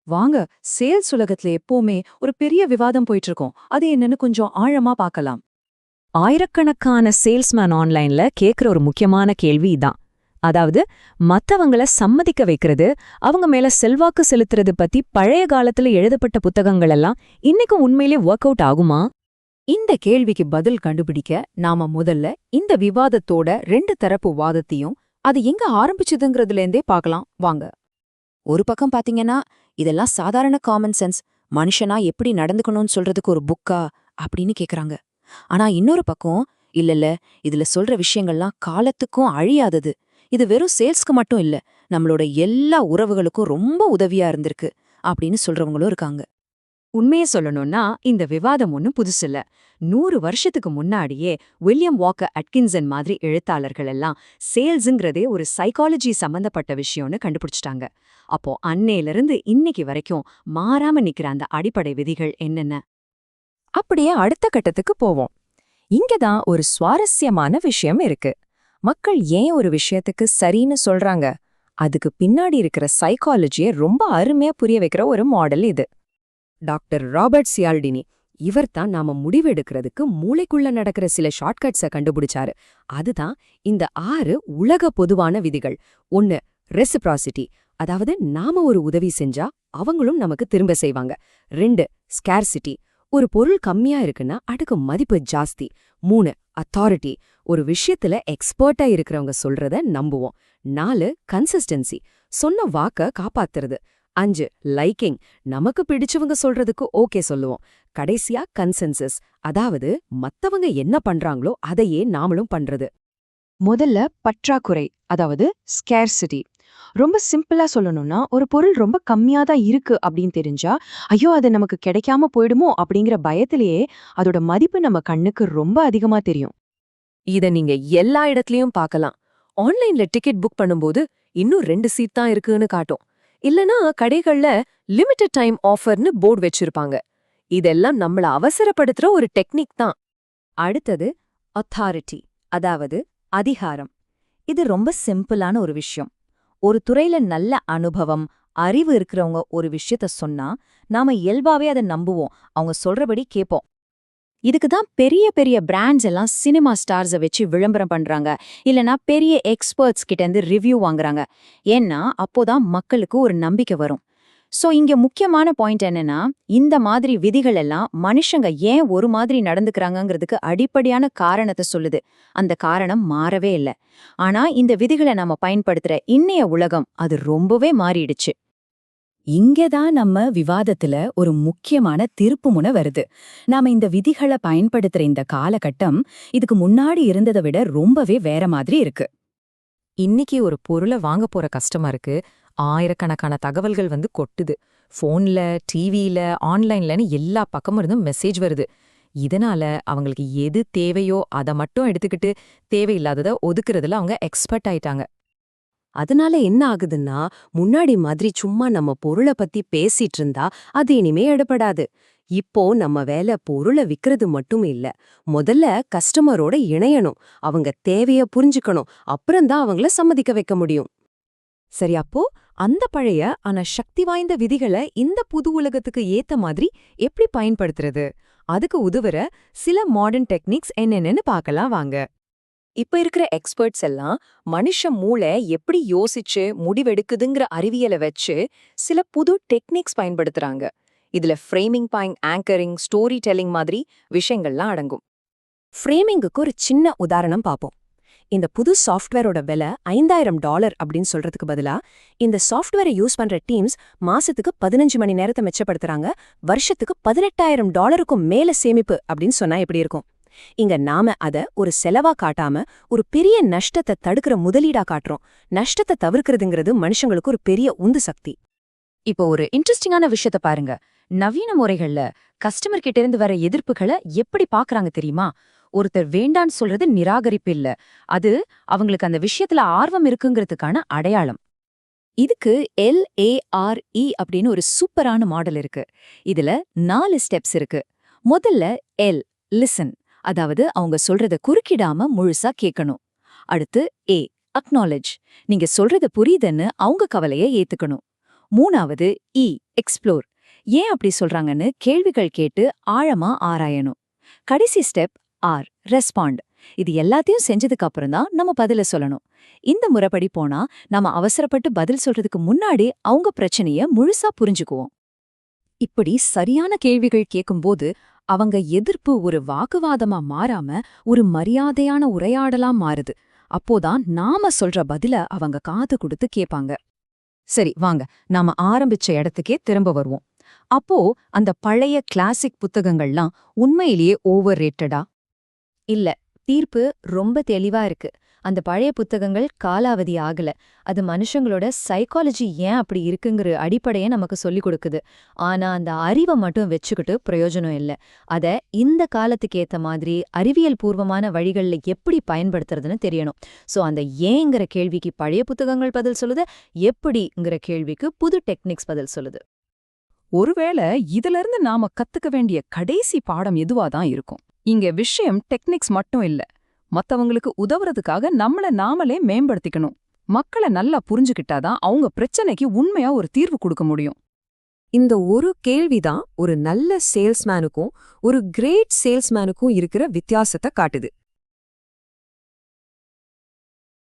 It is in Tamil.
வாங்க, சேல்ஸ் உலகத்துல எப்பவுமே ஒரு பெரிய விவாதம் போயிட்டு இருக்கும். அது என்னன்னு கொஞ்சம் ஆழமா பார்க்கலாம். ஆயிரக்கணக்கான சேல்ஸ்மேன் ஆன்லைன்ல கேக்குற ஒரு முக்கியமான கேள்வி இதான். அதாவது, மத்தவங்கள சம்மதிக்க வைக்கிறது, அவங்க மேல செல்வாக்கு செலுத்துறது பத்தி பழைய காலத்துல எழுதப்பட்ட புத்தகங்கள் எல்லாம் இன்னைக்கு உண்மையிலே ஒர்க் அவுட் ஆகுமா? இந்த கேள்விக்கு பதில் கண்டுபிடிக்க நாம முதல்ல இந்த விவாதத்தோட ரெண்டு தரப்பு வாதத்தையும் அது எங்க ஆரம்பிச்சதுங்கிறதுல இருந்தே பார்க்கலாம் வாங்க. ஒரு பக்கம் பாத்தீங்கன்னா, இதெல்லாம் சாதாரண காமன் சென்ஸ், மனுஷனா எப்படி நடந்துக்கணும்னு சொல்றதுக்கு ஒரு புக்கா அப்படின்னு கேக்குறாங்க. ஆனா இன்னொரு பக்கம், இல்ல இதுல சொல்ற விஷயங்கள்லாம் காலத்துக்கும் அழியாதது. இது வெறும் சேல்ஸ்க்கு மட்டும் இல்ல, நம்மளோட எல்லா உறவுகளுக்கும் ரொம்ப உதவியா இருந்திருக்கு அப்படின்னு சொல்றவங்களும் இருக்காங்க. உண்மையை சொல்லணும்னா இந்த விவாதம் ஒன்றும் புதுசில்ல. 100 வருஷத்துக்கு முன்னாடியே வில்லியம் வாக்கர் அட்கின்சன் மாதிரி எழுத்தாளர்கள் எல்லாம் சேல்ஸுங்கிறதே ஒரு சைக்காலஜி சம்பந்தப்பட்ட விஷயம்னு கண்டுபிடிச்சிட்டாங்க. அப்போ அன்னையிலிருந்து இன்னைக்கு வரைக்கும் மாறாம நிக்கிற அந்த அடிப்படை விதிகள் என்னென்ன? அப்படியே அடுத்த கட்டத்துக்கு போவோம். இங்கதான் ஒரு சுவாரஸ்யமான விஷயம் இருக்கு. மக்கள் ஏன் ஒரு விஷயத்துக்கு சரின்னு சொல்றாங்க, அதுக்கு பின்னாடி இருக்கிற சைக்காலஜியை ரொம்ப அருமையா புரிய வைக்கிற ஒரு மாடல் இது. டாக்டர் ராபர்ட் சியால்டினி இவர்தான் நாம முடிவெடுக்கிறதுக்கு மூளைக்குள்ள நடக்கிற சில ஷார்ட்கட்ஸை கண்டுபிடிச்சாரு. அதுதான் இந்த 6 உலக பொதுவான விதிகள். 1. ரெசிப்ராசிட்டி, அதாவது நாம ஒரு உதவி செஞ்சா அவங்களும் நமக்கு திரும்ப செய்வாங்க. 2. ஸ்கேர்சிட்டி, ஒரு பொருள் கம்மியா இருக்குன்னா அதுக்கு மதிப்பு ஜாஸ்தி. 3. அத்தாரிட்டி, ஒரு விஷயத்துல எக்ஸ்பர்ட்டா இருக்கிறவங்க சொல்றத நம்புவோம். 4. கன்சிஸ்டன்சி, சொன்ன வாக்க காப்பாத்துறது. 5. லைக்கிங், நமக்கு பிடிச்சவங்க சொல்றதுக்கு ஓகே சொல்லுவோம். கடைசியா கன்சென்சஸ், அதாவது மத்தவங்க என்ன பண்றாங்களோ அதையே நாமளும் பண்றது. முதல்ல பற்றாக்குறை, அதாவது ஸ்கேர்சிட்டி. ரொம்ப சிம்பிளா சொல்லணும்னா, ஒரு பொருள் ரொம்ப கம்மியா தான் இருக்கு அப்படின்னு தெரிஞ்சா, ஐயோ அது நமக்கு கிடைக்காம போயிடுமோ அப்படிங்கிற பயத்திலேயே அதோட மதிப்பு நம்ம கண்ணுக்கு ரொம்ப அதிகமா தெரியும். இத நீங்க எல்லா இடத்துலயும் பார்க்கலாம். ஆன்லைன்ல டிக்கெட் புக் பண்ணும்போது இன்னும் 2 சீட் தான் இருக்குன்னு காட்டும். இல்லனா கடைகள்ல லிமிடெட் டைம் ஆஃபர்னு போர்டு வச்சிருப்பாங்க. இதெல்லாம் நம்மள அவசரப்படுத்துற ஒரு டெக்னிக் தான். அடுத்தது அத்தாரிட்டி, அதாவது அதிகாரம். இது ரொம்ப சிம்பிளான ஒரு விஷயம். ஒரு துறையில நல்ல அனுபவம், அறிவு இருக்கிறவங்க ஒரு விஷயத்த சொன்னா நாம இயல்பாவே அதை நம்புவோம், அவங்க சொல்றபடி கேட்போம். இதுக்கு தான் பெரிய பெரிய பிராண்ட்ஸ் எல்லாம் சினிமா ஸ்டார்ஸை வச்சு விளம்பரம் பண்றாங்க, இல்லனா பெரிய எக்ஸ்பர்ட்ஸ் கிட்ட இருந்து ரிவ்யூ வாங்குறாங்க. ஏன்னா அப்போதான் மக்களுக்கு ஒரு நம்பிக்கை வரும். சோ இங்க முக்கியமான பாயிண்ட் என்னன்னா, இந்த மாதிரி விதிகள் எல்லாம் மனுஷங்க ஏன் ஒரு மாதிரி நடந்துக்கிறாங்கங்கிறதுக்கு அடிப்படையான காரணத்தை சொல்லுது. அந்த காரணம் மாறவே இல்ல. ஆனா இந்த விதிகளை நாம பயன்படுத்துற இன்னைய உலகம் அது ரொம்பவே மாறிடுச்சு. இங்கதான் நம்ம விவாதத்துல ஒரு முக்கியமான திருப்புமுனை வருது. நாம இந்த விதிகளை பயன்படுத்துற இந்த காலகட்டம் இதுக்கு முன்னாடி இருந்ததை விட ரொம்பவே வேற மாதிரி இருக்கு. இன்னைக்கு ஒரு பொருளை வாங்க போற கஸ்டமருக்கு ஆயிரக்கணக்கான தகவல்கள் கொட்டுது. ஃபோன்ல, டிவியில, ஆன்லைன்லன்னு எல்லா பக்கமும் இருந்தும் மெசேஜ் வருது. இதனால அவங்களுக்கு எது தேவையோ அதை மட்டும் எடுத்துக்கிட்டு தேவையில்லாததை ஒதுக்குறதுல அவங்க எக்ஸ்பர்ட் ஆயிட்டாங்க. அதனால என்ன ஆகுதுன்னா, முன்னாடி மாதிரி சும்மா நம்ம பொருளை பத்தி பேசிட்டு இருந்தா அது இனிமே எடுபடாது. இப்போ நம்ம வேலை பொருளை விக்கிறது மட்டும் இல்ல, முதல்ல கஸ்டமரோட இணையணும், அவங்க தேவைய புரிஞ்சுக்கணும், அப்புறம்தான் அவங்கள சம்மதிக்க வைக்க முடியும். சரி, அப்போ அந்த பழைய ஆனா சக்தி வாய்ந்த விதிகளை இந்த புது உலகத்துக்கு ஏத்த மாதிரி எப்படி பயன்படுத்துறது? அதுக்கு உதவுற சில மாடர்ன் டெக்னிக்ஸ் என்னென்னு பார்க்கலாம் வாங்க. இப்ப இருக்கிற எக்ஸ்பர்ட்ஸ் எல்லாம் மனுஷ மூளை எப்படி யோசிச்சு முடிவெடுக்குதுங்கிற அறிவியலை வச்சு சில புது டெக்னிக்ஸ் பயன்படுத்துறாங்க. இதுல ஃப்ரேமிங், ஆங்கரிங், ஸ்டோரி டெல்லிங் மாதிரி விஷயங்கள்லாம் அடங்கும். ஃப்ரேமிங்குக்கு ஒரு சின்ன உதாரணம் பார்ப்போம். இந்த புது சாஃப்ட்வேரோட விலை $5000 அப்படின்னு சொல்றதுக்கு பதிலா, இந்த சாஃப்ட்வேரை யூஸ் பண்ற டீம்ஸ் மாசத்துக்கு 15 மணி நேரத்தை மிச்சப்படுத்துறாங்க, வருஷத்துக்கு $18,000க்கும் மேல சேமிப்பு அப்படின்னு சொன்னா எப்படி இருக்கும்? இங்க நாம அத ஒரு செலவா காட்டாம ஒரு பெரிய நஷ்டத்தை தடுக்கிற முதலீடா காட்டுறோம். நஷ்டத்தை தவிர்க்கிறதுங்கிறது மனுஷங்களுக்கு ஒரு பெரிய உந்து சக்தி. இப்போ ஒரு இன்ட்ரெஸ்டிங்கான விஷயத்த பாருங்க. நவீன முறைகள்ல கஸ்டமர் கிட்ட இருந்து வர எதிர்ப்புகளை எப்படி பாக்குறாங்க தெரியுமா? ஒருத்தர் வேண்டான்னு சொல்றது நிராகரிப்பு இல்ல, அது அவங்களுக்கு அந்த விஷயத்துல ஆர்வம் இருக்குங்கிறதுக்கான அடையாளம். இதுக்கு LARE அப்படின்னு ஒரு சூப்பரான மாடல் இருக்கு. இதுல 4 ஸ்டெப்ஸ் இருக்கு. முதல்ல எல், லிசன், அதாவது அவங்க சொல்றத குறுக்கிடாம முழுசா கேட்கணும். அடுத்து ஏ, அக்னாலேஜ், நீங்க சொல்றது புரியுதுன்னு அவங்க கவலையை ஏத்துக்கணும். மூணாவது எக்ஸ்ப்ளோர். ஏன் அப்படி சொல்றாங்கன்னு கேள்விகள் கேட்டு ஆழமா ஆராயணும். கடைசி ஸ்டெப் ரெஸ்பாண்ட். இது எல்லாத்தையும் செஞ்சதுக்கு அப்புறம் தான் நம்ம பதில சொல்லணும். இந்த முறைப்படி போனா நம்ம அவசரப்பட்டு பதில் சொல்றதுக்கு முன்னாடி அவங்க பிரச்சனைய முழுசா புரிஞ்சுக்குவோம். இப்படி சரியான கேள்விகள் கேட்கும்போது அவங்க எதிர்ப்பு ஒரு வாக்குவாதமா மாறாம ஒரு மரியாதையான உரையாடலா மாறுது. அப்போதான் நாம சொல்ற பதில அவங்க காது கொடுத்து கேட்பாங்க. சரி வாங்க, நாம ஆரம்பிச்ச இடத்துக்கே திரும்ப வருவோம். அப்போ அந்த பழைய கிளாசிக் புத்தகங்கள்லாம் உண்மையிலேயே ஓவர் ரேட்டடா? இல்ல, தீர்ப்பு ரொம்ப தெளிவா இருக்கு. அந்த பழைய புத்தகங்கள் காலாவதி ஆகல. அது மனுஷங்களோட சைக்காலஜி ஏன் அப்படி இருக்குங்கிற அடிப்படையை நமக்கு சொல்லிக் கொடுக்குது. ஆனா அந்த அறிவை மட்டும் வச்சுக்கிட்டு பிரயோஜனம் இல்ல. அத இந்த காலத்துக்கு ஏத்த மாதிரி அறிவியல் பூர்வமான வழிகள்ல எப்படி பயன்படுத்துறதுன்னு தெரியணும். சோ அந்த ஏங்கிற கேள்விக்கு பழைய புத்தகங்கள் பதில் சொல்லுது, எப்படிங்கிற கேள்விக்கு புது டெக்னிக்ஸ் பதில் சொல்லுது. ஒருவேளை இதிலிருந்து நாம கத்துக்க வேண்டிய கடைசி பாடம் எதுவாதான் இருக்கும்? இங்க விஷயம் டெக்னிக்ஸ் மட்டும் இல்ல, மத்தவங்களுக்கு உதவுறதுக்காக நம்மள நாமளே மேம்படுத்திக்கணும். மக்களை நல்லா புரிஞ்சுக்கிட்டாதான் அவங்க பிரச்சனைக்கு உண்மையா ஒரு தீர்வு கொடுக்க முடியும். இந்த ஒரு கேள்விதான் ஒரு நல்ல சேல்ஸ்மேனுக்கும் ஒரு கிரேட் சேல்ஸ்மேனுக்கும் இருக்கிற வித்தியாசத்தை காட்டுது.